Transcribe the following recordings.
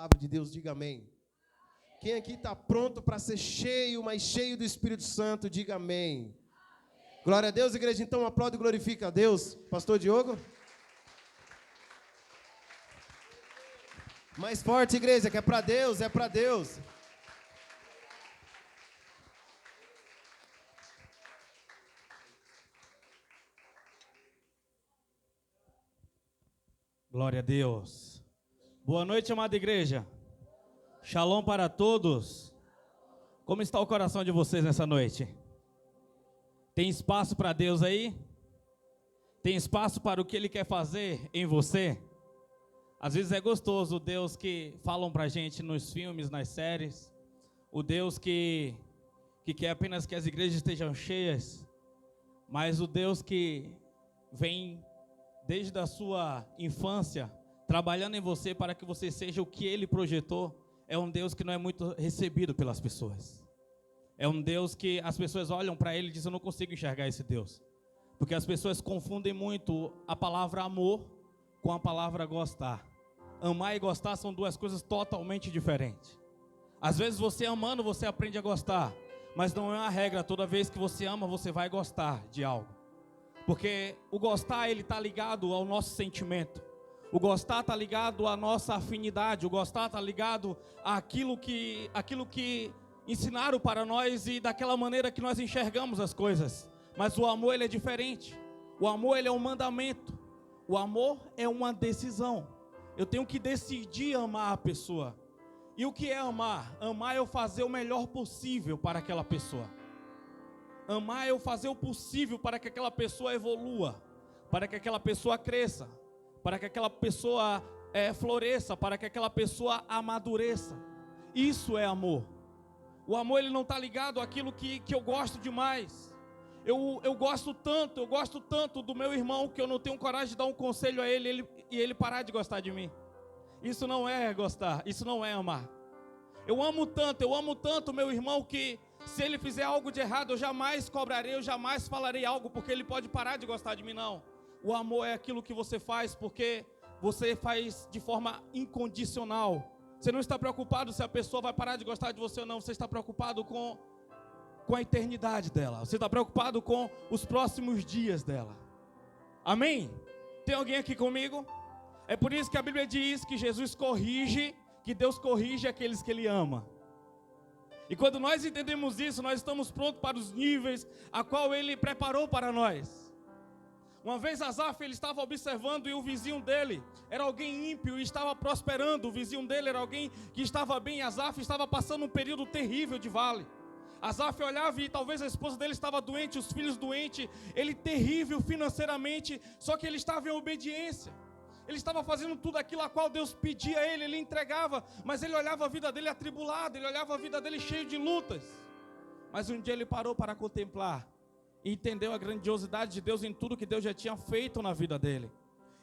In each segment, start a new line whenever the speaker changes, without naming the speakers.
palavra de Deus, diga amém. Quem aqui está pronto para ser cheio, mas cheio do Espírito Santo, diga amém. Glória a Deus, igreja. Então aplaude e glorifica a Deus. Pastor Diogo. Mais forte, igreja, que é para Deus, é para Deus.
Glória a Deus. Boa noite, amada igreja. Shalom para todos. Como está o coração de vocês nessa noite? Tem espaço para Deus aí? Tem espaço para o que Ele quer fazer em você? Às vezes é gostoso o Deus que falam para a gente nos filmes, nas séries. O Deus que quer apenas que as igrejas estejam cheias. Mas o Deus que vem desde a sua infância, trabalhando em você para que você seja o que Ele projetou, é um Deus que não é muito recebido pelas pessoas. É um Deus que as pessoas olham para Ele e dizem: eu não consigo enxergar esse Deus. Porque as pessoas confundem muito a palavra amor com a palavra gostar. Amar e gostar são duas coisas totalmente diferentes. Às vezes você amando, você aprende a gostar, mas não é uma regra, toda vez que você ama, você vai gostar de algo. Porque o gostar, ele está ligado ao nosso sentimento. O gostar está ligado à nossa afinidade. O gostar está ligado àquilo que ensinaram para nós e daquela maneira que nós enxergamos as coisas. Mas o amor, ele é diferente. O amor, ele é um mandamento. O amor é uma decisão. Eu tenho que decidir amar a pessoa. E o que é amar? Amar é eu fazer o melhor possível para aquela pessoa. Amar é eu fazer o possível para que aquela pessoa evolua, para que aquela pessoa cresça, para que aquela pessoa floresça, para que aquela pessoa amadureça. Isso é amor. O amor, ele não está ligado àquilo que eu gosto demais. Eu gosto tanto do meu irmão que eu não tenho coragem de dar um conselho a ele e ele parar de gostar de mim. Isso não é gostar, isso não é amar. Eu amo tanto meu irmão que se ele fizer algo de errado, eu jamais cobrarei, eu jamais falarei algo porque ele pode parar de gostar de mim, não. O amor é aquilo que você faz porque você faz de forma incondicional. Você não está preocupado se a pessoa vai parar de gostar de você ou não, você está preocupado com a eternidade dela. Você está preocupado com os próximos dias dela. Amém? Tem alguém aqui comigo? É por isso que a Bíblia diz que Jesus corrige, que Deus corrige aqueles que Ele ama. E quando nós entendemos isso, nós estamos prontos para os níveis a qual Ele preparou para nós. Uma vez Asaf, ele estava observando e o vizinho dele era alguém ímpio e estava prosperando. O vizinho dele era alguém que estava bem. Asaf estava passando um período terrível de vale. Asaf olhava e talvez a esposa dele estava doente, os filhos doentes, ele terrível financeiramente, só que ele estava em obediência. Ele estava fazendo tudo aquilo a qual Deus pedia a ele entregava, mas ele olhava a vida dele atribulada, ele olhava a vida dele cheio de lutas. Mas um dia ele parou para contemplar e entendeu a grandiosidade de Deus em tudo que Deus já tinha feito na vida dele.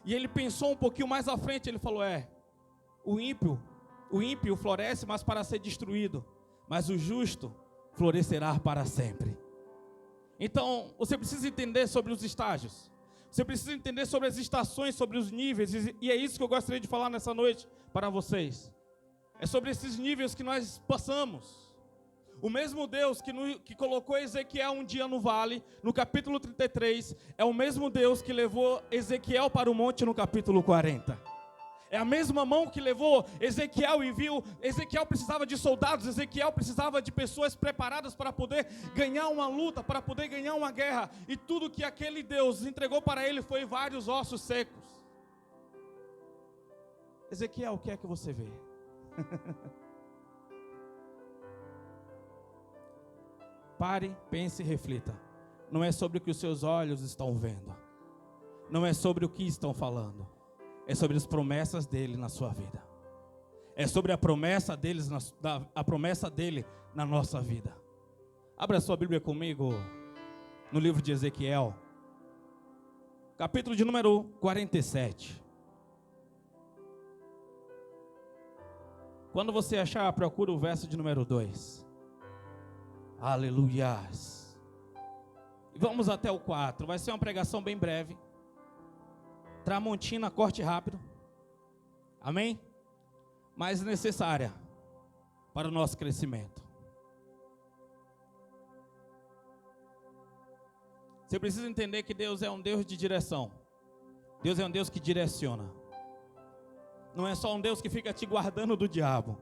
E ele pensou um pouquinho mais à frente, ele falou: o ímpio floresce, mas para ser destruído, mas o justo florescerá para sempre. Então, você precisa entender sobre os estágios. Você precisa entender sobre as estações, sobre os níveis, e é isso que eu gostaria de falar nessa noite para vocês. É sobre esses níveis que nós passamos. O mesmo Deus que colocou Ezequiel um dia no vale, no capítulo 33, é o mesmo Deus que levou Ezequiel para o monte no capítulo 40. É a mesma mão que levou Ezequiel e viu. Ezequiel precisava de soldados, Ezequiel precisava de pessoas preparadas para poder ganhar uma luta, para poder ganhar uma guerra. E tudo que aquele Deus entregou para ele foi vários ossos secos. Ezequiel, o que é que você vê? Pare, pense e reflita. Não é sobre o que os seus olhos estão vendo. Não é sobre o que estão falando. É sobre as promessas dele na sua vida. É sobre a promessa dele na nossa vida. Abra sua Bíblia comigo no livro de Ezequiel, capítulo de número 47. Quando você achar, procura o verso de número 2. Aleluias. E vamos até o 4. Vai ser uma pregação bem breve. Tramontina, corte rápido. Amém? mas necessária para o nosso crescimento. Você precisa entender que Deus é um Deus de direção. Deus é um Deus que direciona. Não é só um Deus que fica te guardando do diabo,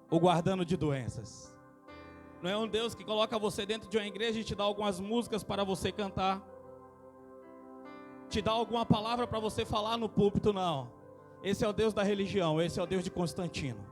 ou guardando de doenças. Não é um Deus que coloca você dentro de uma igreja e te dá algumas músicas para você cantar, te dá alguma palavra para você falar no púlpito, não. Esse é o Deus da religião, esse é o Deus de Constantino.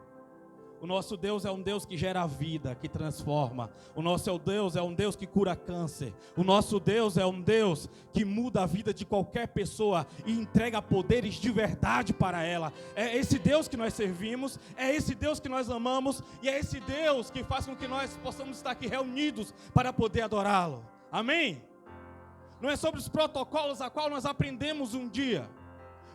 O nosso Deus é um Deus que gera vida, que transforma. O nosso Deus é um Deus que cura câncer. O nosso Deus é um Deus que muda a vida de qualquer pessoa e entrega poderes de verdade para ela. É esse Deus que nós servimos, é esse Deus que nós amamos e é esse Deus que faz com que nós possamos estar aqui reunidos para poder adorá-lo. Amém? Não é sobre os protocolos a qual nós aprendemos um dia.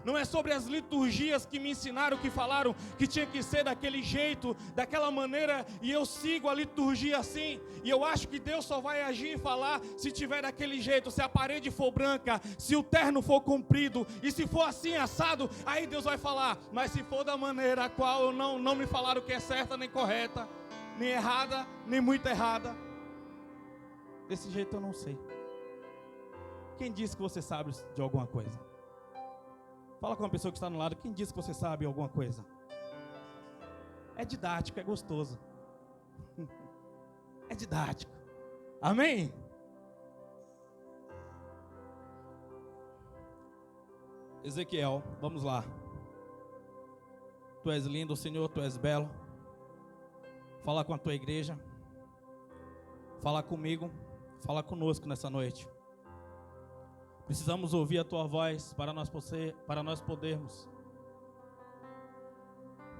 Não é sobre as liturgias que me ensinaram, que falaram que tinha que ser daquele jeito, daquela maneira, e eu sigo a liturgia assim, e eu acho que Deus só vai agir e falar se tiver daquele jeito, se a parede for branca, se o terno for comprido, e se for assim assado, aí Deus vai falar. Mas se for da maneira a qual não me falaram que é certa nem correta, nem errada, nem muito errada, desse jeito eu não sei. Quem disse que você sabe de alguma coisa? Fala com uma pessoa que está no lado. Quem disse que você sabe alguma coisa? É didático, é gostoso. É didático. Amém? Ezequiel, vamos lá. Tu és lindo, Senhor, tu és belo. Fala com a tua igreja. Fala comigo. Fala conosco nessa noite. Precisamos ouvir a tua voz para nós podermos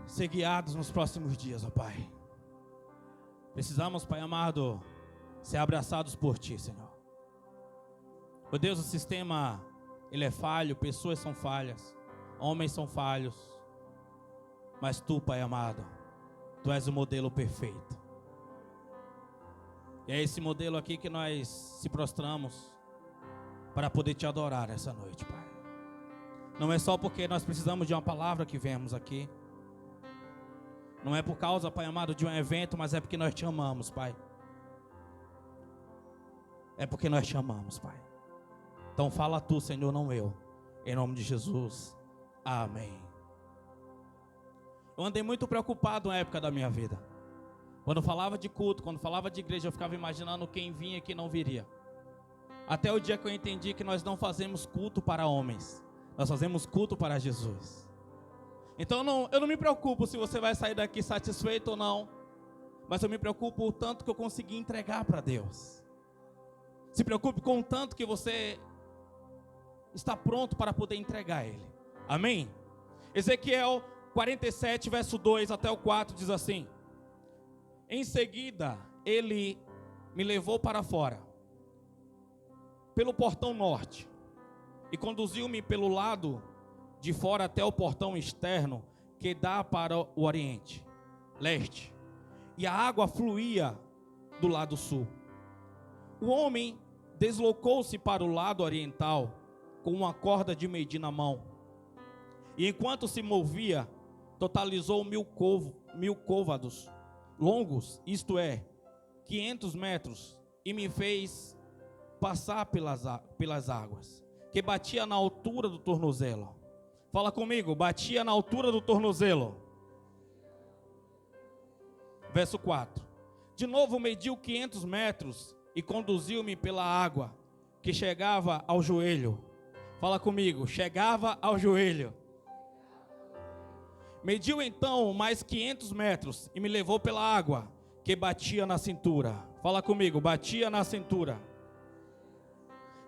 ser guiados nos próximos dias, ó Pai. Precisamos, Pai amado, ser abraçados por ti, Senhor. Ó Deus, o sistema, ele é falho, pessoas são falhas, homens são falhos, mas tu, Pai amado, tu és o modelo perfeito. E é esse modelo aqui que nós se prostramos para poder te adorar essa noite, Pai. Não é só porque nós precisamos de uma palavra que viemos aqui. Não é por causa, Pai amado, de um evento, mas é porque nós te amamos, Pai. É porque nós te amamos, Pai. Então fala tu, Senhor, não eu. Em nome de Jesus. Amém. Eu andei muito preocupado na época da minha vida. Quando falava de culto, quando falava de igreja, eu ficava imaginando quem vinha e quem não viria. Até o dia que eu entendi que nós não fazemos culto para homens, nós fazemos culto para Jesus. Então eu não me preocupo se você vai sair daqui satisfeito ou não, mas eu me preocupo o tanto que eu consegui entregar para Deus. Se preocupe com o tanto que você está pronto para poder entregar a Ele. Amém? Ezequiel 47, verso 2 até o 4 diz assim: Em seguida ele me levou para fora, pelo portão norte, e conduziu-me pelo lado de fora até o portão externo, que dá para o oriente, leste, e a água fluía do lado sul. O homem deslocou-se para o lado oriental, com uma corda de medir na mão, e enquanto se movia, totalizou 1000 côvados longos, isto é, 500 metros, e me fez passar pelas águas, que batia na altura do tornozelo. Fala comigo, batia na altura do tornozelo. Verso 4. De novo mediu 500 metros e conduziu-me pela água, que chegava ao joelho. Fala comigo, chegava ao joelho. Mediu então mais 500 metros e me levou pela água, que batia na cintura. Fala comigo, batia na cintura.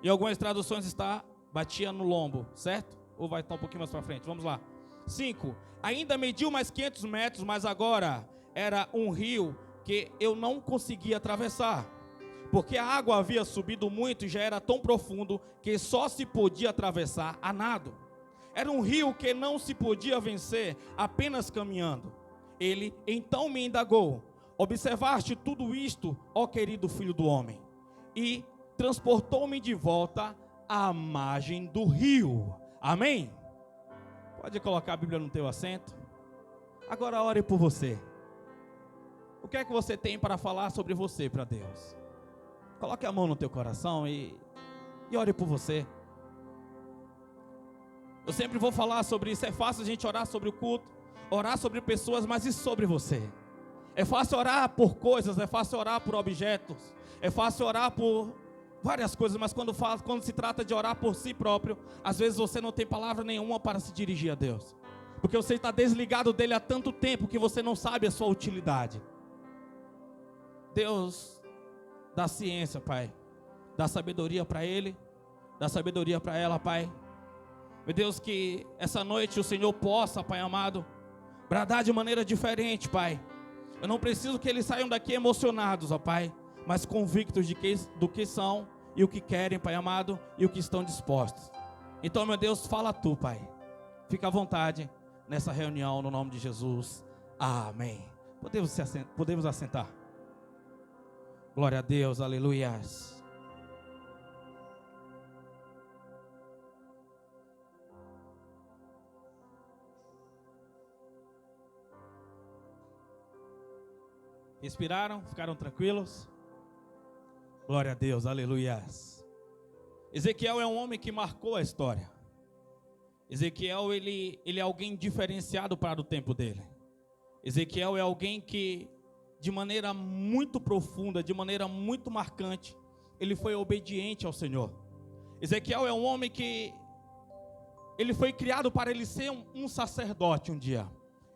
Em algumas traduções está, batia no lombo, certo? Ou vai estar um pouquinho mais para frente, vamos lá. 5, ainda mediu mais 500 metros, mas agora era um rio que eu não conseguia atravessar, porque a água havia subido muito e já era tão profundo que só se podia atravessar a nado. Era um rio que não se podia vencer apenas caminhando. Ele então me indagou: observaste tudo isto, ó querido filho do homem? E transportou-me de volta à margem do rio. Amém? Pode colocar a Bíblia no teu assento. Agora ore por você. O que é que você tem para falar sobre você para Deus? Coloque a mão no teu coração e ore por você. Eu sempre vou falar sobre isso. É fácil a gente orar sobre o culto, orar sobre pessoas, mas e sobre você? É fácil orar por coisas, é fácil orar por objetos, é fácil orar por várias coisas, mas quando se trata de orar por si próprio, às vezes você não tem palavra nenhuma para se dirigir a Deus, porque você está desligado dele há tanto tempo que você não sabe a sua utilidade. Deus dá ciência, Pai, dá sabedoria para ele, dá sabedoria para ela, Pai. Meu Deus, que essa noite o Senhor possa, Pai amado, bradar de maneira diferente, Pai. Eu não preciso que eles saiam daqui emocionados, ó Pai, mas convictos do que são e o que querem, Pai amado, e o que estão dispostos. Então, meu Deus, fala tu, Pai. Fica à vontade nessa reunião, no nome de Jesus. Amém. Podemos assentar. Glória a Deus, aleluias. Respiraram? Ficaram tranquilos? Glória a Deus, aleluias. Ezequiel é um homem que marcou a história. Ezequiel, ele é alguém diferenciado para o tempo dele. Ezequiel é alguém que, de maneira muito profunda, de maneira muito marcante, ele foi obediente ao Senhor. Ezequiel é um homem que ele foi criado para ele ser um sacerdote um dia.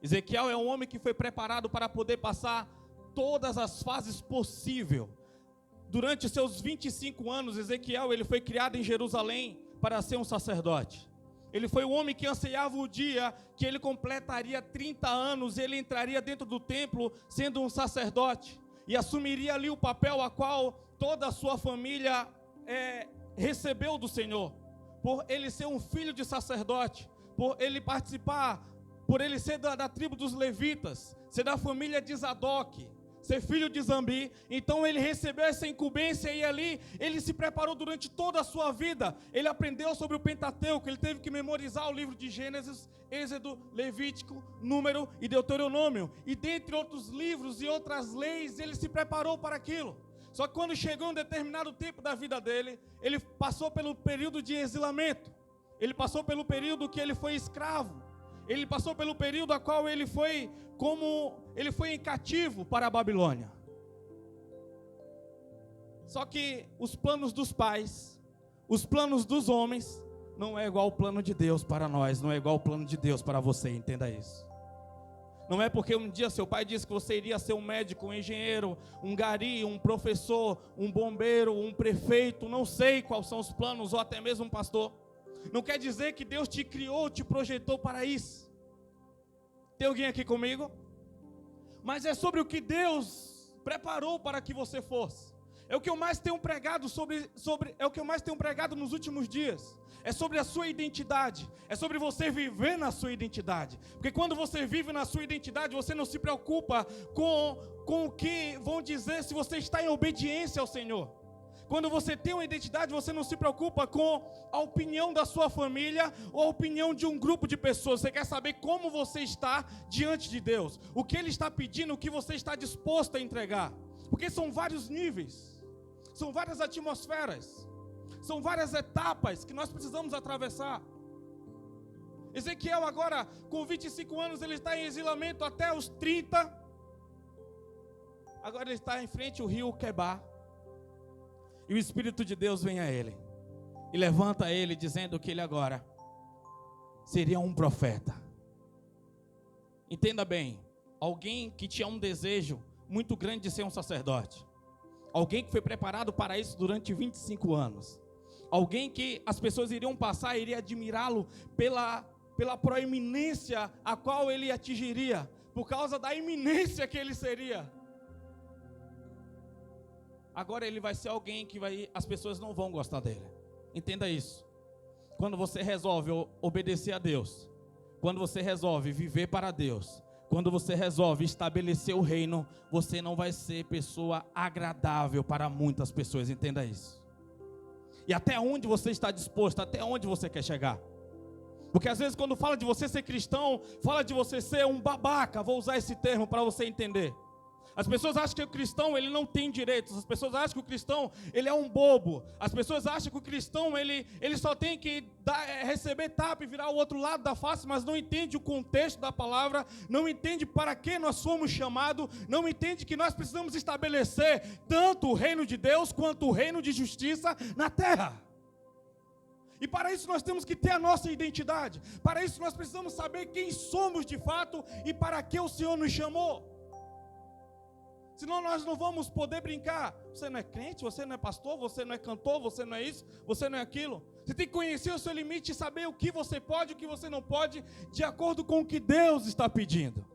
Ezequiel é um homem que foi preparado para poder passar todas as fases possíveis. Durante seus 25 anos, Ezequiel, ele foi criado em Jerusalém para ser um sacerdote. Ele foi o homem que anseiava o dia que ele completaria 30 anos, ele entraria dentro do templo sendo um sacerdote e assumiria ali o papel a qual toda a sua família recebeu do Senhor, por ele ser um filho de sacerdote, por ele participar, por ele ser da tribo dos levitas, ser da família de Zadok, ser filho de Zambi. Então ele recebeu essa incumbência e ali ele se preparou durante toda a sua vida. Ele aprendeu sobre o Pentateuco, ele teve que memorizar o livro de Gênesis, Êxodo, Levítico, Número e Deuteronômio. E dentre outros livros e outras leis, ele se preparou para aquilo. Só que quando chegou um determinado tempo da vida dele, ele passou pelo período de exilamento. Ele passou pelo período que ele foi escravo. Ele passou pelo período a qual ele foi em cativo para a Babilônia. Só que os planos dos pais, os planos dos homens, não é igual ao plano de Deus para nós, não é igual ao plano de Deus para você, entenda isso. Não é porque um dia seu pai disse que você iria ser um médico, um engenheiro, um gari, um professor, um bombeiro, um prefeito, não sei quais são os planos, ou até mesmo um pastor. Não quer dizer que Deus te criou, te projetou para isso. Tem alguém aqui comigo? Mas é sobre o que Deus preparou para que você fosse. É o que eu mais tenho pregado é o que eu mais tenho pregado nos últimos dias. É sobre a sua identidade. É sobre você viver na sua identidade. Porque quando você vive na sua identidade, você não se preocupa com o que vão dizer se você está em obediência ao Senhor. Quando você tem uma identidade, você não se preocupa com a opinião da sua família ou a opinião de um grupo de pessoas. Você quer saber como você está diante de Deus, o que Ele está pedindo, o que você está disposto a entregar. Porque são vários níveis, são várias atmosferas, são várias etapas que nós precisamos atravessar. Ezequiel agora, com 25 anos, ele está em exilamento até os 30. Agora ele está em frente ao rio Quebar. E o Espírito de Deus vem a ele e levanta ele dizendo que ele agora seria um profeta. Entenda bem, alguém que tinha um desejo muito grande de ser um sacerdote. Alguém que foi preparado para isso durante 25 anos. Alguém que as pessoas iriam passar e iriam admirá-lo pela proeminência a qual ele atingiria, por causa da iminência que ele seria. Agora ele vai ser alguém que as pessoas não vão gostar dele. Entenda isso. Quando você resolve obedecer a Deus, quando você resolve viver para Deus, quando você resolve estabelecer o reino, você não vai ser pessoa agradável para muitas pessoas. Entenda isso. E até onde você está disposto, até onde você quer chegar. Porque às vezes quando fala de você ser cristão, fala de você ser um babaca, vou usar esse termo para você entender. As pessoas acham que o cristão, ele não tem direitos. As pessoas acham que o cristão, ele é um bobo. As pessoas acham que o cristão, ele só tem que receber tapa e virar o outro lado da face, mas não entende o contexto da palavra, não entende para que nós fomos chamados, não entende que nós precisamos estabelecer tanto o reino de Deus, quanto o reino de justiça na terra. E para isso nós temos que ter a nossa identidade. Para isso nós precisamos saber quem somos de fato e para que o Senhor nos chamou. Senão nós não vamos poder brincar. Você não é crente, você não é pastor, você não é cantor, você não é isso, você não é aquilo. Você tem que conhecer o seu limite e saber o que você pode e o que você não pode, de acordo com o que Deus está pedindo.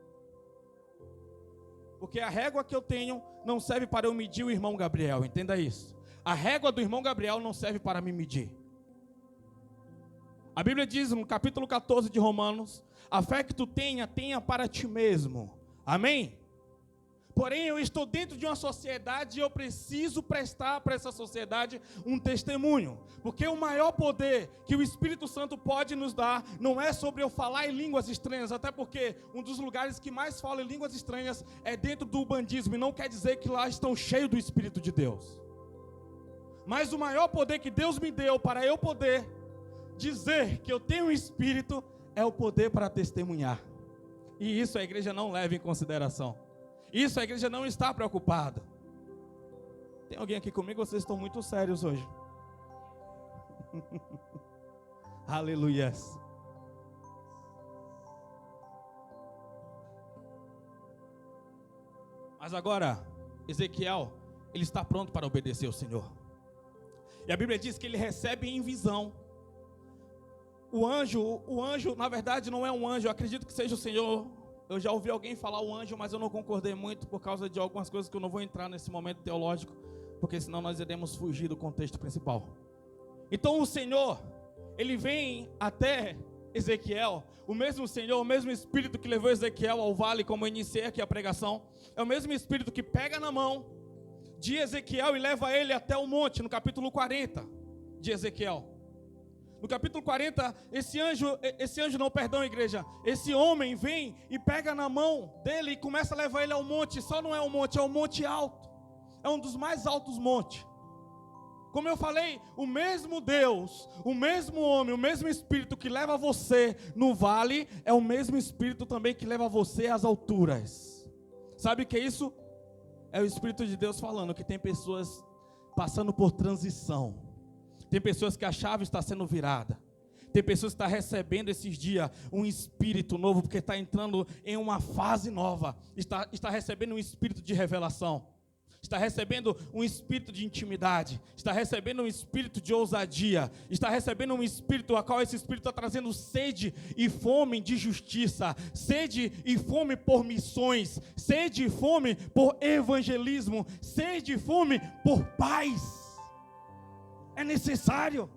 Porque a régua que eu tenho não serve para eu medir o irmão Gabriel, entenda isso. A régua do irmão Gabriel não serve para me medir. A Bíblia diz no capítulo 14 de Romanos: a fé que tu tenha para ti mesmo. Amém? Porém, eu estou dentro de uma sociedade e eu preciso prestar para essa sociedade um testemunho. Porque o maior poder que o Espírito Santo pode nos dar não é sobre eu falar em línguas estranhas, até porque um dos lugares que mais fala em línguas estranhas é dentro do bandismo, e não quer dizer que lá estão cheios do Espírito de Deus. Mas o maior poder que Deus me deu para eu poder dizer que eu tenho um Espírito é o poder para testemunhar. E isso a igreja não leva em consideração. Isso a igreja não está preocupada. Tem alguém aqui comigo? Vocês estão muito sérios hoje. Aleluia. Mas agora, Ezequiel, ele está pronto para obedecer ao Senhor. E a Bíblia diz que ele recebe em visão. O anjo, na verdade, não é um anjo, eu acredito que seja o Senhor. Eu já ouvi alguém falar o anjo, mas eu não concordei muito por causa de algumas coisas que eu não vou entrar nesse momento teológico, porque senão nós iremos fugir do contexto principal. Então o Senhor, ele vem até Ezequiel, o mesmo Senhor, o mesmo Espírito que levou Ezequiel ao vale, como eu iniciei aqui a pregação, é o mesmo Espírito que pega na mão de Ezequiel e leva ele até o monte, no capítulo 40 de Ezequiel. No capítulo 40, esse homem vem e pega na mão dele e começa a levar ele ao monte. Só não é um monte, é um monte alto. É um dos mais altos montes. Como eu falei, o mesmo Deus, o mesmo homem, o mesmo Espírito que leva você no vale, é o mesmo Espírito também que leva você às alturas. Sabe o que é isso? É o Espírito de Deus falando que tem pessoas passando por transição. Tem pessoas que a chave está sendo virada. Tem pessoas que estão recebendo esses dias um espírito novo, porque está entrando em uma fase nova. Está recebendo um espírito de revelação. Está recebendo um espírito de intimidade. Está recebendo um espírito de ousadia. Está recebendo um espírito a qual esse espírito está trazendo sede e fome de justiça. Sede e fome por missões. Sede e fome por evangelismo. Sede e fome por paz. É necessário,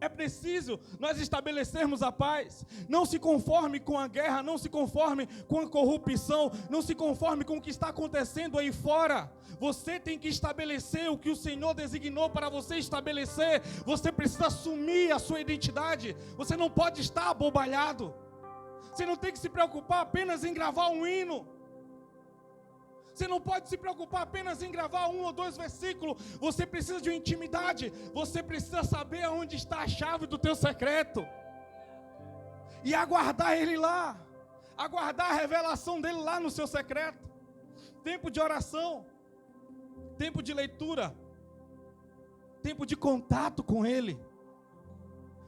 é preciso nós estabelecermos a paz. Não se conforme com a guerra, não se conforme com a corrupção, não se conforme com o que está acontecendo aí fora. Você tem que estabelecer o que o Senhor designou para você estabelecer. Você precisa assumir a sua identidade. Você não pode estar abobalhado. Você não tem que se preocupar apenas em gravar um hino. Você não pode se preocupar apenas em gravar 1 ou 2 versículos. Você precisa de uma intimidade. Você precisa saber onde está a chave do teu secreto. E aguardar ele lá. Aguardar a revelação dele lá no seu secreto. Tempo de oração. Tempo de leitura. Tempo de contato com ele.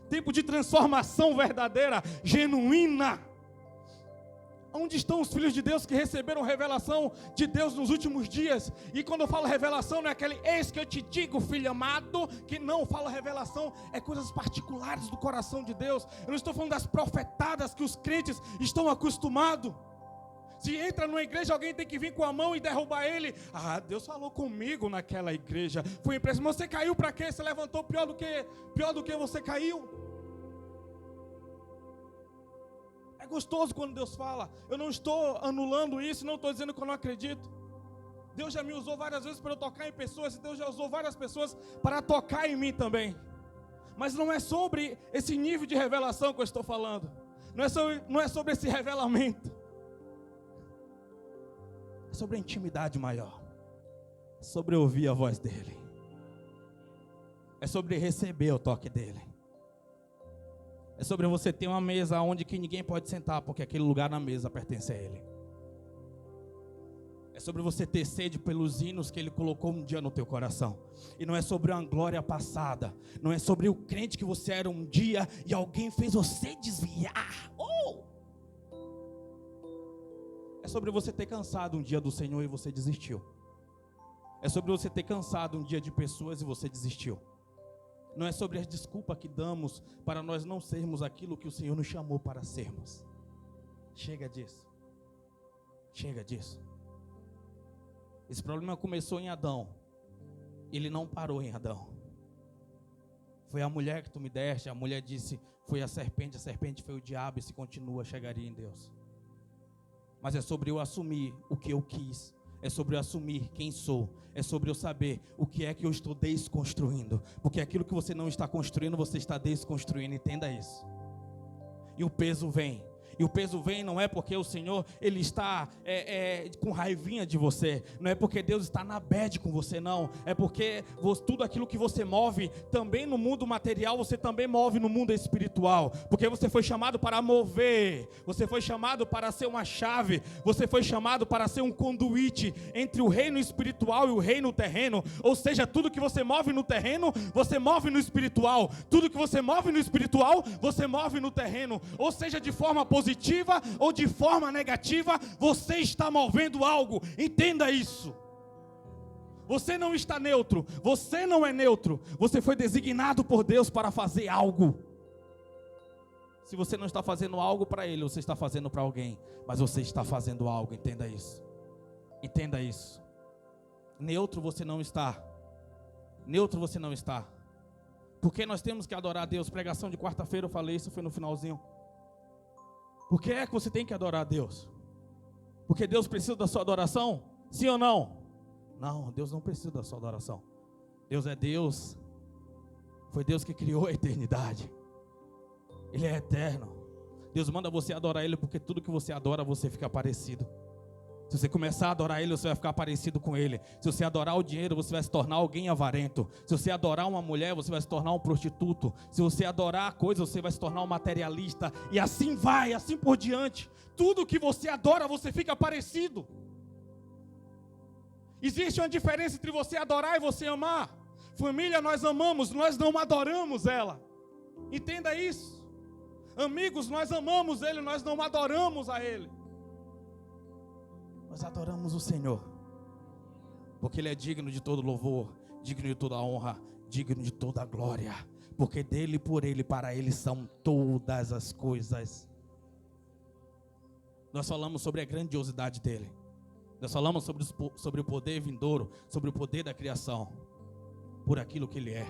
Tempo de transformação verdadeira, genuína. Onde estão os filhos de Deus que receberam revelação de Deus nos últimos dias? E quando eu falo revelação, não é aquele eis que eu te digo, filho amado, que não fala revelação, é coisas particulares do coração de Deus. Eu não estou falando das profetadas que os crentes estão acostumados. Se entra numa igreja, alguém tem que vir com a mão e derrubar ele. Ah, Deus falou comigo naquela igreja. Foi impressionante. Você caiu para quê? Você levantou pior do que você caiu. É gostoso quando Deus fala. Eu não estou anulando isso, não estou dizendo que eu não acredito. Deus já me usou várias vezes para eu tocar em pessoas, e Deus já usou várias pessoas para tocar em mim também. Mas não é sobre esse nível de revelação que eu estou falando. Não é sobre esse revelamento. É sobre a intimidade maior. É sobre ouvir a voz dele. É sobre receber o toque dele. É sobre você ter uma mesa onde que ninguém pode sentar, porque aquele lugar na mesa pertence a ele. É sobre você ter sede pelos hinos que ele colocou um dia no teu coração. E não é sobre uma glória passada. Não é sobre o crente que você era um dia e alguém fez você desviar. É sobre você ter cansado um dia do Senhor e você desistiu. É sobre você ter cansado um dia de pessoas e você desistiu. Não é sobre a desculpa que damos para nós não sermos aquilo que o Senhor nos chamou para sermos. Chega disso. Chega disso. Esse problema começou em Adão. Ele não parou em Adão. Foi a mulher que tu me deste. A mulher disse, foi a serpente foi o diabo. E se continua, chegaria em Deus. Mas é sobre eu assumir o que eu quis. É sobre eu assumir quem sou. É sobre eu saber o que é que eu estou desconstruindo. Porque aquilo que você não está construindo, você está desconstruindo. Entenda isso. E o peso vem. E o peso vem não é porque o Senhor, Ele está com raivinha de você. Não é porque Deus está na bad com você, não. É porque tudo aquilo que você move, também no mundo material, você também move no mundo espiritual. Porque você foi chamado para mover. Você foi chamado para ser uma chave. Você foi chamado para ser um conduíte entre o reino espiritual e o reino terreno. Ou seja, tudo que você move no terreno, você move no espiritual. Tudo que você move no espiritual, você move no terreno. Ou seja, de forma positiva ou de forma negativa, você está movendo algo. Entenda isso. Você não está neutro. Você não é neutro. Você foi designado por Deus para fazer algo. Se você não está fazendo algo para Ele, você está fazendo para alguém. Mas você está fazendo algo. Entenda isso. Entenda isso. Neutro você não está. Neutro você não está. Porque nós temos que adorar a Deus. Pregação de quarta-feira eu falei isso, foi no finalzinho. Por que é que você tem que adorar a Deus? Porque Deus precisa da sua adoração? Sim ou não? Não, Deus não precisa da sua adoração. Deus é Deus. Foi Deus que criou a eternidade. Ele é eterno. Deus manda você adorar Ele porque tudo que você adora você fica parecido. Se você começar a adorar Ele, você vai ficar parecido com Ele. Se você adorar o dinheiro, você vai se tornar alguém avarento. Se você adorar uma mulher, você vai se tornar um prostituto. Se você adorar a coisa, você vai se tornar um materialista. E assim vai, assim por diante. Tudo que você adora, você fica parecido. Existe uma diferença entre você adorar e você amar. Família, nós amamos, nós não adoramos ela. Entenda isso. Amigos, nós amamos Ele, nós não adoramos a Ele. Nós adoramos o Senhor, porque Ele é digno de todo louvor, digno de toda honra, digno de toda glória, porque dEle, por Ele, para Ele são todas as coisas. Nós falamos sobre a grandiosidade dEle, nós falamos sobre o poder vindouro, sobre o poder da criação, por aquilo que Ele é.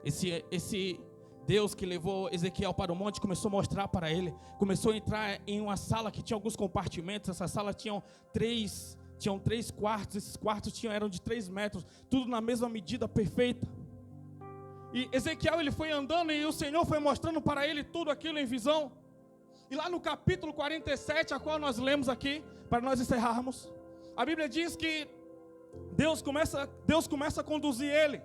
Esse Deus que levou Ezequiel para o monte começou a mostrar para ele, começou a entrar em uma sala que tinha alguns compartimentos. Essa sala tinha três quartos, esses quartos eram de 3 metros, tudo na mesma medida perfeita. E Ezequiel ele foi andando e o Senhor foi mostrando para ele tudo aquilo em visão. E lá no capítulo 47, a qual nós lemos aqui, para nós encerrarmos, a Bíblia diz que Deus começa a conduzir ele.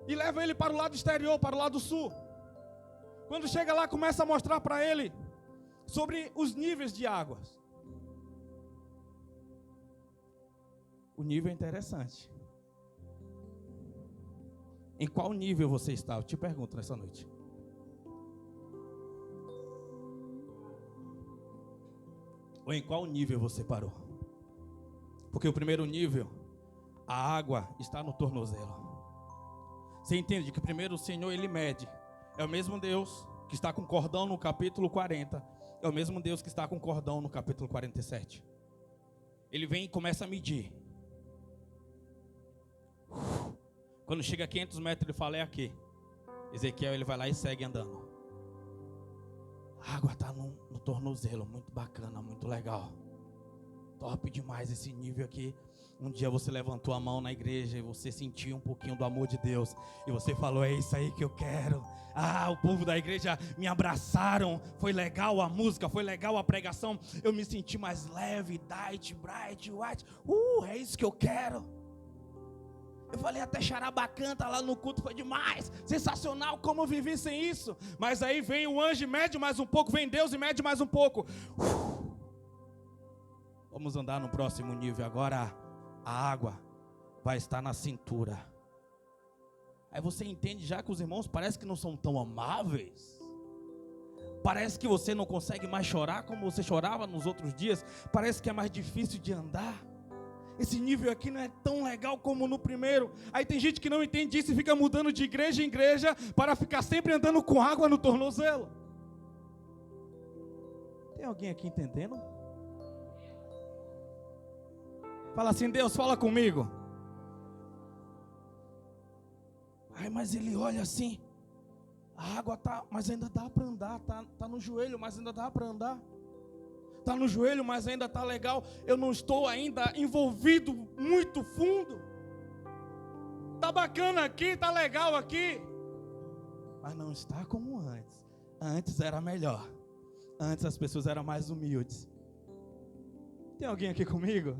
E leva ele para o lado exterior, para o lado sul. Quando chega lá, começa a mostrar para ele sobre os níveis de águas. O nível é interessante. Em qual nível você está? Eu te pergunto nessa noite. Ou em qual nível você parou? Porque o primeiro nível, a água está no tornozelo. Você entende que primeiro o Senhor Ele mede. É o mesmo Deus que está com cordão no capítulo 40. É o mesmo Deus que está com cordão no capítulo 47. Ele vem e começa a medir. Quando chega a 500 metros ele fala, é aqui. Ezequiel ele vai lá e segue andando. A água está no tornozelo, muito bacana, muito legal. Top demais esse nível aqui. Um dia você levantou a mão na igreja e você sentiu um pouquinho do amor de Deus. E você falou, é isso aí que eu quero. Ah, o povo da igreja me abraçaram. Foi legal a música, foi legal a pregação. Eu me senti mais leve, dight, bright, white. É isso que eu quero. Eu falei até charabacanta lá no culto, foi demais. Sensacional, como eu vivi sem isso. Mas aí vem o anjo e mede mais um pouco. Vem Deus e mede mais um pouco. Vamos andar no próximo nível agora. A água vai estar na cintura. Aí você entende já que os irmãos parece que não são tão amáveis. Parece que você não consegue mais chorar como você chorava nos outros dias. Parece que é mais difícil de andar. Esse nível aqui não é tão legal como no primeiro. Aí tem gente que não entende isso e fica mudando de igreja em igreja para ficar sempre andando com água no tornozelo. Tem alguém aqui entendendo? Fala assim, Deus, fala comigo. Ai, mas ele olha assim. A água tá, mas ainda dá para andar. Tá no joelho, mas ainda dá para andar. Tá no joelho, mas ainda tá legal. Eu não estou ainda envolvido muito fundo. Tá bacana aqui, tá legal aqui. Mas não está como antes. Antes era melhor. Antes as pessoas eram mais humildes. Tem alguém aqui comigo?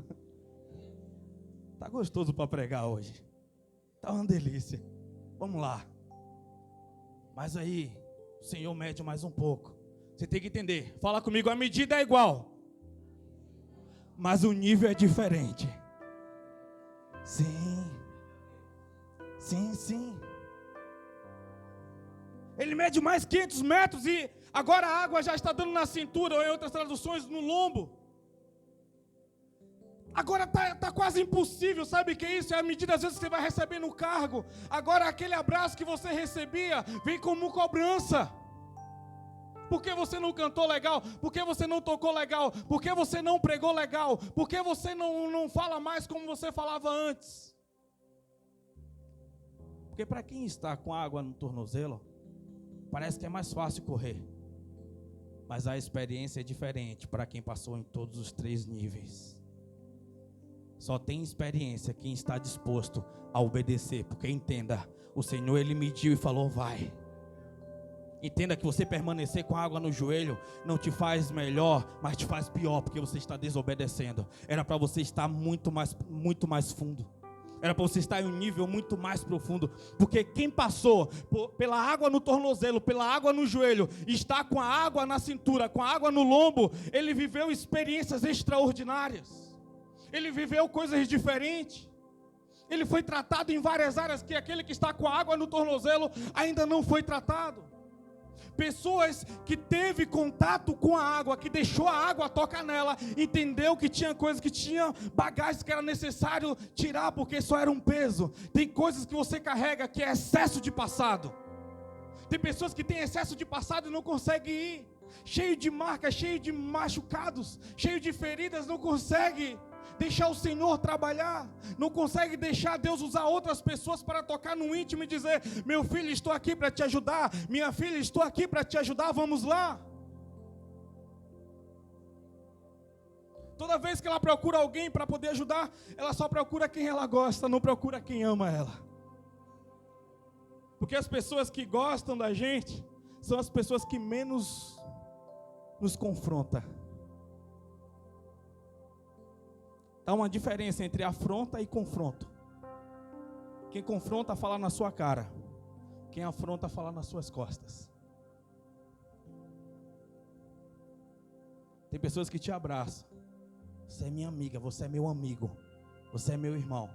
Tá gostoso para pregar hoje. Tá uma delícia. Vamos lá. Mas aí, o Senhor mede mais um pouco. Você tem que entender. Fala comigo, a medida é igual. Mas o nível é diferente. Sim. Sim. Ele mede mais 500 metros e agora a água já está dando na cintura, ou em outras traduções, no lombo. Agora tá quase impossível, sabe o que é isso? É a medida às vezes que você vai receber no cargo. Agora aquele abraço que você recebia vem como cobrança. Por que você não cantou legal? Por que você não tocou legal? Por que você não pregou legal? Por que você não fala mais como você falava antes? Porque para quem está com água no tornozelo, parece que é mais fácil correr. Mas a experiência é diferente para quem passou em todos os 3 níveis. Só tem experiência quem está disposto a obedecer. Porque entenda, o Senhor ele mediu e falou, vai. Entenda que você permanecer com a água no joelho não te faz melhor, mas te faz pior, porque você está desobedecendo. Era para você estar muito mais fundo. Era para você estar em um nível muito mais profundo. Porque quem passou pela água no tornozelo, pela água no joelho, está com a água na cintura, com a água no lombo, ele viveu experiências extraordinárias. Ele viveu coisas diferentes. Ele foi tratado em várias áreas que aquele que está com a água no tornozelo ainda não foi tratado. Pessoas que teve contato com a água, que deixou a água tocar nela, entendeu que tinha coisas, que tinha bagagens que era necessário tirar, porque só era um peso. Tem coisas que você carrega que é excesso de passado. Tem pessoas que têm excesso de passado e não conseguem ir. Cheio de marcas, cheio de machucados, cheio de feridas, não consegue deixar o Senhor trabalhar, não consegue deixar Deus usar outras pessoas para tocar no íntimo e dizer, meu filho, estou aqui para te ajudar, minha filha, estou aqui para te ajudar, vamos lá. Toda vez que ela procura alguém para poder ajudar, ela só procura quem ela gosta, não procura quem ama ela. Porque as pessoas que gostam da gente são as pessoas que menos nos confrontam. Há uma diferença entre afronta e confronto. Quem confronta fala na sua cara. Quem afronta fala nas suas costas. Tem pessoas que te abraçam. Você é minha amiga, você é meu amigo, você é meu irmão.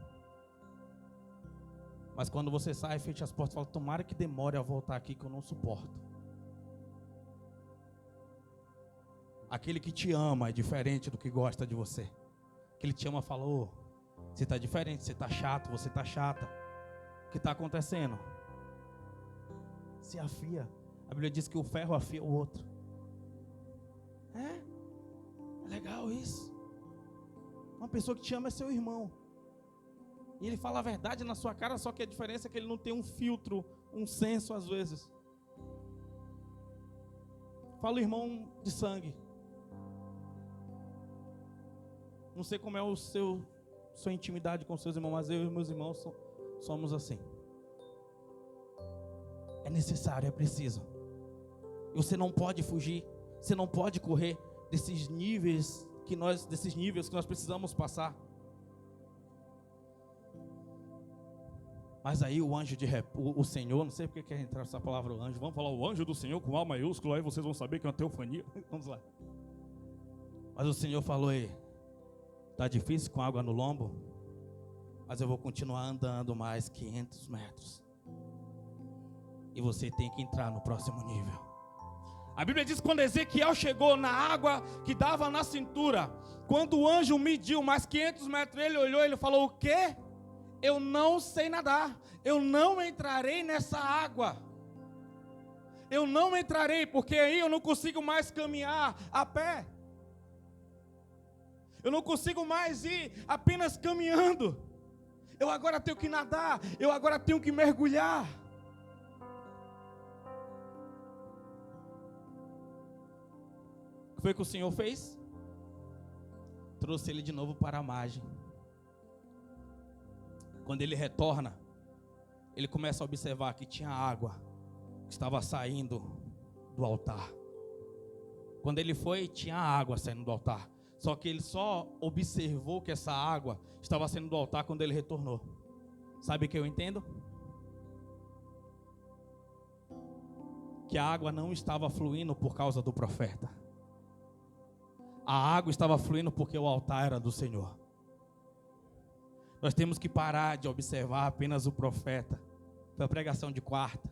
Mas quando você sai, fecha as portas e fala, tomara que demore a voltar aqui que eu não suporto. Aquele que te ama é diferente do que gosta de você. Aquele que te ama falou, você está diferente, você está chato, você está chata. O que está acontecendo? Se afia. A Bíblia diz que o ferro afia o outro. É legal isso. Uma pessoa que te ama é seu irmão. E ele fala a verdade na sua cara, só que a diferença é que ele não tem um filtro, um senso às vezes. Fala o irmão de sangue. Não sei como é o seu sua intimidade com seus irmãos, mas eu e meus irmãos somos assim. É necessário, é preciso. E você não pode fugir, você não pode correr desses níveis que nós precisamos passar. Mas aí o anjo o Senhor, não sei porque quer entrar essa palavra o anjo, vamos falar o anjo do Senhor com A maiúsculo, aí vocês vão saber que é uma teofania. Vamos lá. Mas o Senhor falou aí, está difícil com água no lombo, mas eu vou continuar andando mais 500 metros. E você tem que entrar no próximo nível. A Bíblia diz que quando Ezequiel chegou na água que dava na cintura, quando o anjo mediu mais 500 metros, ele olhou e ele falou, o quê? Eu não sei nadar, eu não entrarei nessa água. Eu não entrarei, porque aí eu não consigo mais caminhar a pé. Eu não consigo mais ir apenas caminhando. Eu agora tenho que nadar, eu agora tenho que mergulhar. O que foi que o Senhor fez? Trouxe ele de novo para a margem. Quando ele retorna, ele começa a observar que tinha água que estava saindo do altar. Quando ele foi, tinha água saindo do altar. Só que ele só observou que essa água estava saindo do altar quando ele retornou. Sabe o que eu entendo? Que a água não estava fluindo por causa do profeta. A água estava fluindo porque o altar era do Senhor. Nós temos que parar de observar apenas o profeta. Foi a pregação de quarta.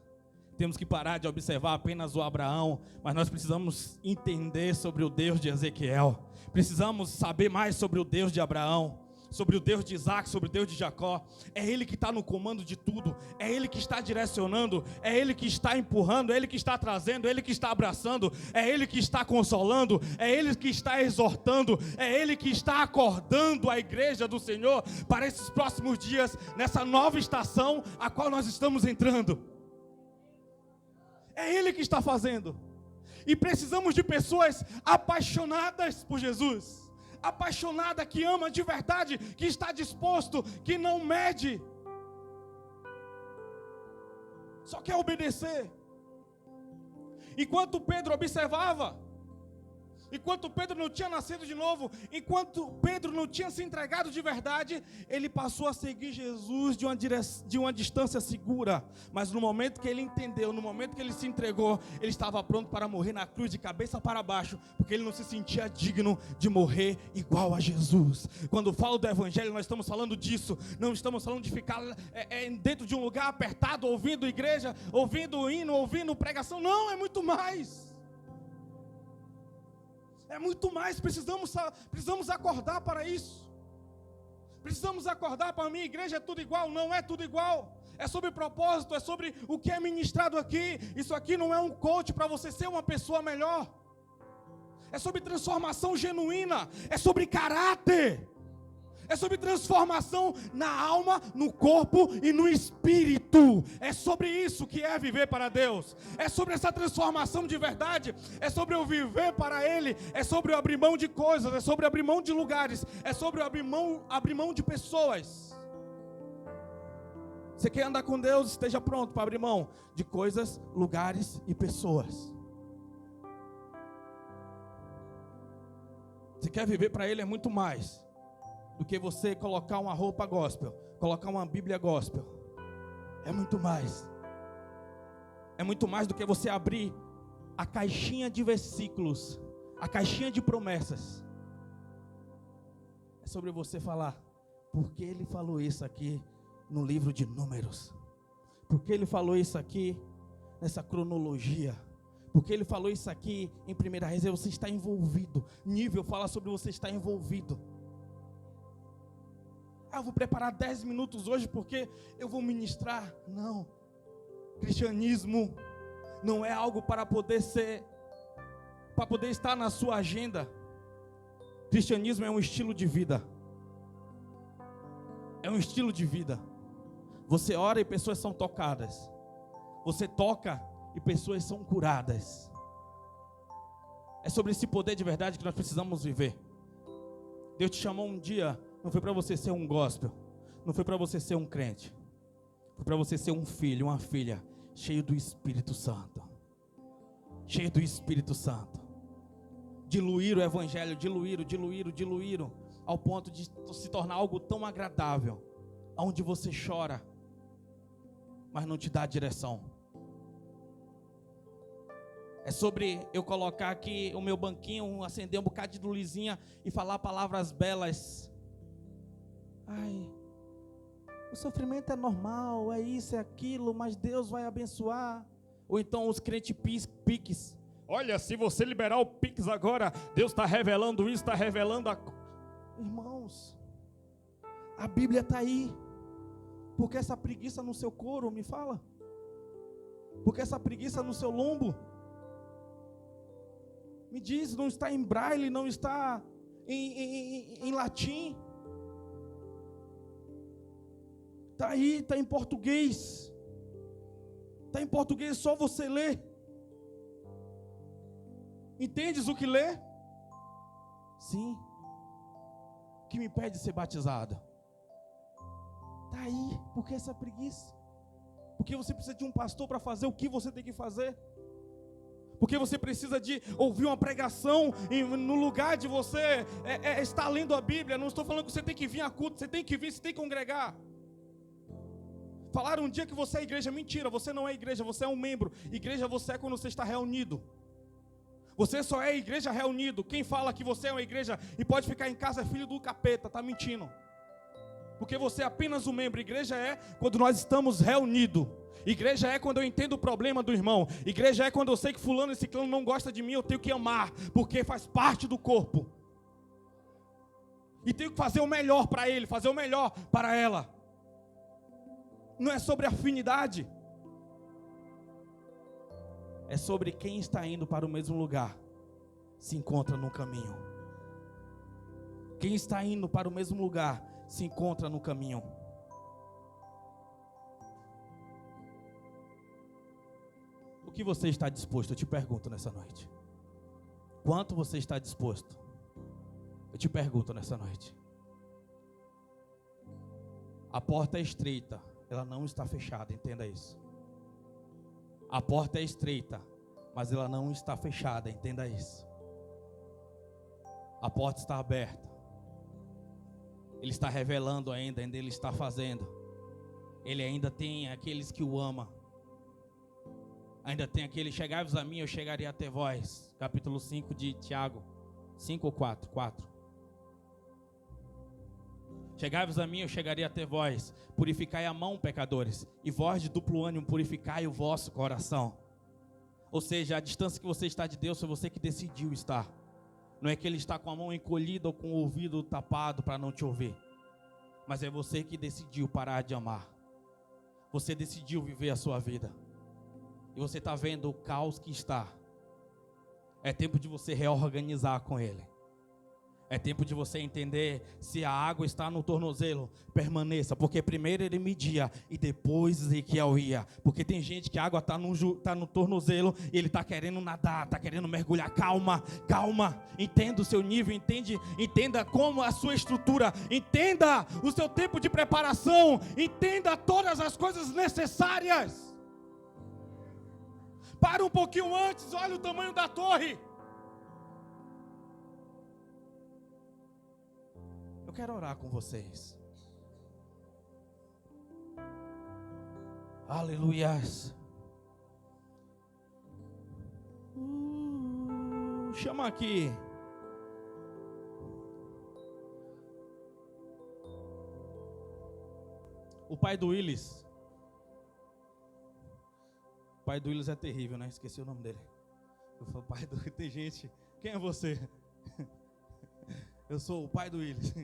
Temos que parar de observar apenas o Abraão, mas nós precisamos entender sobre o Deus de Ezequiel. Precisamos saber mais sobre o Deus de Abraão, sobre o Deus de Isaac, sobre o Deus de Jacó. É Ele que está no comando de tudo, é Ele que está direcionando, é Ele que está empurrando, é Ele que está trazendo, é Ele que está abraçando, é Ele que está consolando, é Ele que está exortando, é Ele que está acordando a igreja do Senhor para esses próximos dias, nessa nova estação a qual nós estamos entrando. É Ele que está fazendo. E precisamos de pessoas apaixonadas por Jesus, apaixonada, que ama de verdade, que está disposto, que não mede, só quer obedecer. Enquanto Pedro observava, enquanto Pedro não tinha nascido de novo, enquanto Pedro não tinha se entregado de verdade, ele passou a seguir Jesus de uma distância segura. Mas no momento que ele entendeu, no momento que ele se entregou, ele estava pronto para morrer na cruz de cabeça para baixo, porque ele não se sentia digno de morrer igual a Jesus. Quando falo do evangelho, nós estamos falando disso. Não estamos falando de ficar dentro de um lugar apertado, ouvindo igreja, ouvindo hino, ouvindo pregação. Não, é muito mais. É muito mais, precisamos acordar para isso. Precisamos acordar para a minha igreja é tudo igual. Não é tudo igual. É sobre propósito, é sobre o que é ministrado aqui. Isso aqui não é um coach para você ser uma pessoa melhor. É sobre transformação genuína, é sobre caráter. É sobre transformação na alma, no corpo e no espírito. É sobre isso que é viver para Deus. É sobre essa transformação de verdade. É sobre eu viver para Ele. É sobre eu abrir mão de coisas. É sobre abrir mão de lugares. É sobre eu abrir mão de pessoas. Você quer andar com Deus? Esteja pronto para abrir mão de coisas, lugares e pessoas. Você quer viver para Ele é muito mais do que você colocar uma roupa gospel, colocar uma Bíblia gospel. É muito mais. É muito mais do que você abrir a caixinha de versículos, a caixinha de promessas. É sobre você falar, porque ele falou isso aqui no livro de Números? Porque ele falou isso aqui nessa cronologia? Porque ele falou isso aqui em 1 Reis? Você está envolvido. Nível fala sobre você estar envolvido. Eu vou preparar 10 minutos hoje porque eu vou ministrar. Não. Cristianismo não é algo para poder estar na sua agenda. Cristianismo é um estilo de vida. É um estilo de vida. Você ora e pessoas são tocadas. Você toca e pessoas são curadas. É sobre esse poder de verdade que nós precisamos viver. Deus te chamou um dia Não foi para você ser um gospel. Não foi para você ser um crente. Foi para você ser um filho, uma filha, cheio do Espírito Santo. Cheio do Espírito Santo. Diluir o evangelho, diluir, ao ponto de se tornar algo tão agradável, onde você chora, mas não te dá direção. É sobre eu colocar aqui o meu banquinho, acender um bocado de luzinha e falar palavras belas. Ai, o sofrimento é normal, é isso, é aquilo, mas Deus vai abençoar. Ou então os crentes piques. Olha, se você liberar o Pix agora, Deus está revelando isso, está revelando a... Irmãos, a Bíblia está aí. Por que essa preguiça no seu couro, me fala? Por que essa preguiça no seu lombo? Me diz, não está em braille, não está em latim. Está aí, está em português. Está em português, só você lê. Entendes o que lê? Sim. Que me impede de ser batizado. Está aí, por que essa preguiça? Porque você precisa de um pastor para fazer o que você tem que fazer. Porque você precisa de ouvir uma pregação no lugar de você estar lendo a Bíblia. Não estou falando que você tem que vir a culto, você tem que vir, você tem que congregar. Falaram um dia que você é igreja, mentira, você não é igreja, você é um membro. Igreja você é quando você está reunido. Você só é igreja reunido. Quem fala que você é uma igreja e pode ficar em casa é filho do capeta, está mentindo. Porque você é apenas um membro. Igreja é quando nós estamos reunidos. Igreja é quando eu entendo o problema do irmão. Igreja é quando eu sei que fulano e ciclano não gosta de mim, eu tenho que amar, porque faz parte do corpo. E tenho que fazer o melhor para ele, fazer o melhor para ela. Não é sobre afinidade. É sobre quem está indo para o mesmo lugar, se encontra no caminho. Quem está indo para o mesmo lugar, se encontra no caminho. O que você está disposto? Eu te pergunto nessa noite. Quanto você está disposto? Eu te pergunto nessa noite. A porta é estreita, ela não está fechada, entenda isso. A porta é estreita, mas ela não está fechada, entenda isso. A porta está aberta. Ele está revelando ainda Ele está fazendo. Ele ainda tem aqueles que o amam. Ainda tem aquele, chegai-vos a mim, eu chegaria até vós. Capítulo 5 de Tiago. 5 ou 4? 4. Chegai-vos a mim, eu chegaria até vós. Purificai a mão, pecadores. E vós de duplo ânimo, purificai o vosso coração. Ou seja, a distância que você está de Deus, foi você que decidiu estar. Não é que Ele está com a mão encolhida ou com o ouvido tapado para não te ouvir. Mas é você que decidiu parar de amar. Você decidiu viver a sua vida. E você está vendo o caos que está. É tempo de você reorganizar com Ele. É tempo de você entender, se a água está no tornozelo, permaneça, porque primeiro Ele media e depois Ezequiel ia. Porque tem gente que a água está no tornozelo e ele está querendo nadar, está querendo mergulhar. Calma, calma, entenda o seu nível, entenda como a sua estrutura, entenda o seu tempo de preparação, entenda todas as coisas necessárias. Para um pouquinho antes, olha o tamanho da torre. Eu quero orar com vocês. Aleluias. Chama aqui. O pai do Willis. O pai do Willis é terrível, né? Esqueci o nome dele. Eu falo, pai do... Tem gente. Quem é você? Eu sou o pai do Willis.